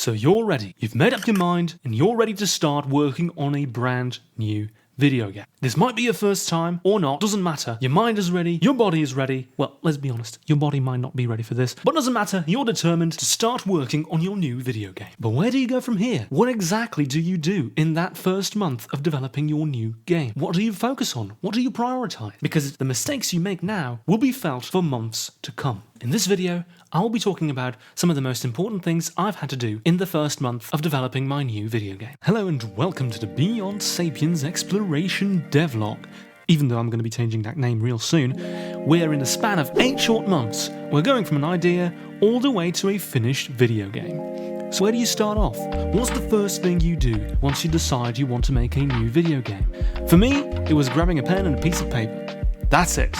So you're ready, you've made up your mind, and you're ready to start working on a brand new video game. This might be your first time or not, doesn't matter. Your mind is ready, your body is ready. Well, let's be honest, your body might not be ready for this, but doesn't matter, you're determined to start working on your new video game. But where do you go from here? What exactly do you do in that first month of developing your new game? What do you focus on? What do you prioritize? Because the mistakes you make now will be felt for months to come. In this video, I'll be talking about some of the most important things I've had to do in the first month of developing my new video game. Hello and welcome to the Beyond Sapiens Exploration Devlog. Even though I'm going to be changing that name real soon, where in the span of 8 short months, we're going from an idea all the way to a finished video game. So where do you start off? What's the first thing you do once you decide you want to make a new video game? For me, it was grabbing a pen and a piece of paper. That's it.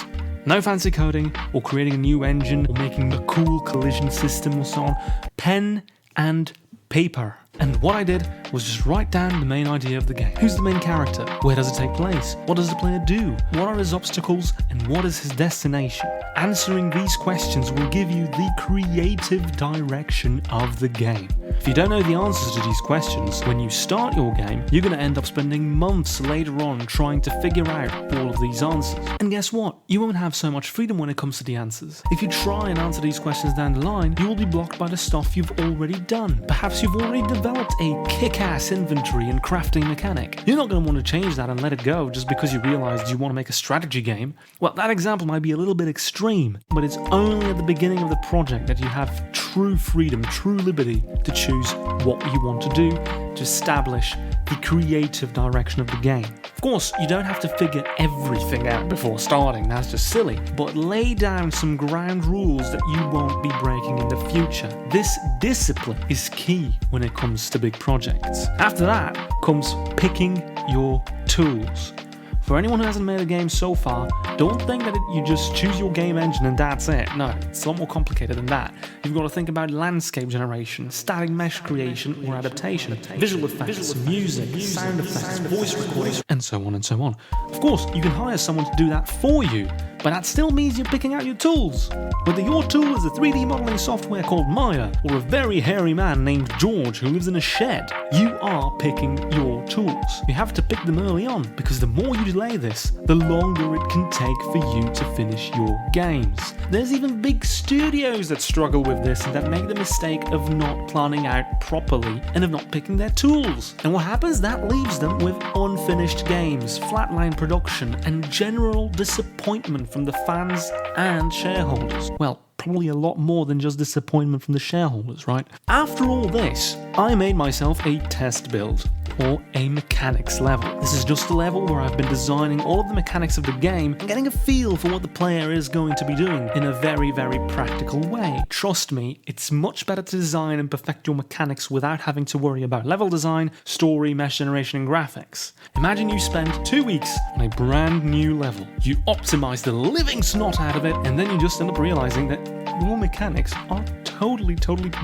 No fancy coding, or creating a new engine, or making a cool collision system or so on. Pen and paper. And what I did was just write down the main idea of the game. Who's the main character? Where does it take place? What does the player do? What are his obstacles? And what is his destination? Answering these questions will give you the creative direction of the game. If you don't know the answers to these questions, when you start your game, you're going to end up spending months later on trying to figure out all of these answers. And guess what? You won't have so much freedom when it comes to the answers. If you try and answer these questions down the line, you will be blocked by the stuff you've already done. Perhaps you've already developed a kick-ass inventory and crafting mechanic. You're not going to want to change that and let it go just because you realized you want to make a strategy game. Well, that example might be a little bit extreme, but it's only at the beginning of the project that you have true freedom, true liberty to choose what you want to do to establish the creative direction of the game. Of course, you don't have to figure everything out before starting, that's just silly, but lay down some ground rules that you won't be breaking in the future. This discipline is key when it comes to big projects. After that comes picking your tools. For anyone who hasn't made a game so far, don't think that you just choose your game engine and that's it. No, it's a lot more complicated than that. You've got to think about landscape generation, static mesh creation or adaptation, visual effects, music, sound effects, voice recording, and so on and so on. Of course, you can hire someone to do that for you, but that still means you're picking out your tools. Whether your tool is a 3D modeling software called Maya, or a very hairy man named George who lives in a shed, you are picking your tools. You have to pick them early on, because the more you delay this, the longer it can take for you to finish your games. There's even big studios that struggle with this and that make the mistake of not planning out properly and of not picking their tools. And what happens? That leaves them with unfinished games, flatline production, and general disappointment from the fans and shareholders. Well, probably a lot more than just disappointment from the shareholders, right? After all this, I made myself a test build, or a mechanics level. This is just a level where I've been designing all of the mechanics of the game and getting a feel for what the player is going to be doing in a very, very practical way. Trust me, it's much better to design and perfect your mechanics without having to worry about level design, story, mesh generation, and graphics. Imagine you spend 2 weeks on a brand new level. You optimize the living snot out of it, and then you just end up realizing that your mechanics are totally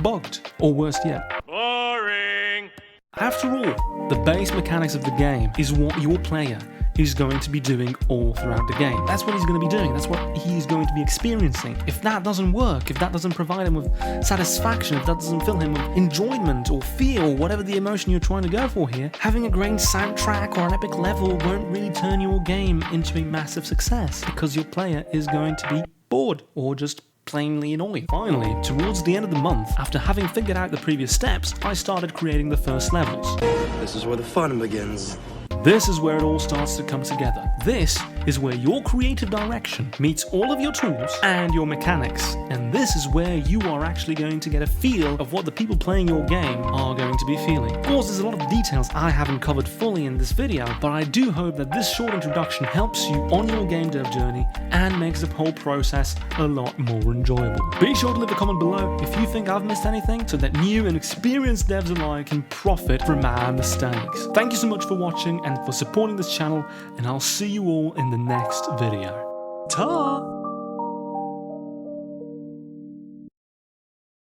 bugged. Or worse yet, boring. After all, the base mechanics of the game is what your player is going to be doing all throughout the game. That's what he's going to be doing. That's what he's going to be experiencing. If that doesn't work, if that doesn't provide him with satisfaction, if that doesn't fill him with enjoyment or fear or whatever the emotion you're trying to go for here, having a great soundtrack or an epic level won't really turn your game into a massive success, because your player is going to be bored or just plainly annoying. Finally, towards the end of the month, after having figured out the previous steps, I started creating the first levels. This is where the fun begins. This is where it all starts to come together. This is where your creative direction meets all of your tools and your mechanics. And this is where you are actually going to get a feel of what the people playing your game are going to be feeling. Of course, there's a lot of details I haven't covered fully in this video, but I do hope that this short introduction helps you on your game dev journey and makes the whole process a lot more enjoyable. Be sure to leave a comment below if you think I've missed anything, so that new and experienced devs alike can profit from our mistakes. Thank you so much for watching and for supporting this channel, and I'll see you all in the next video. Ta!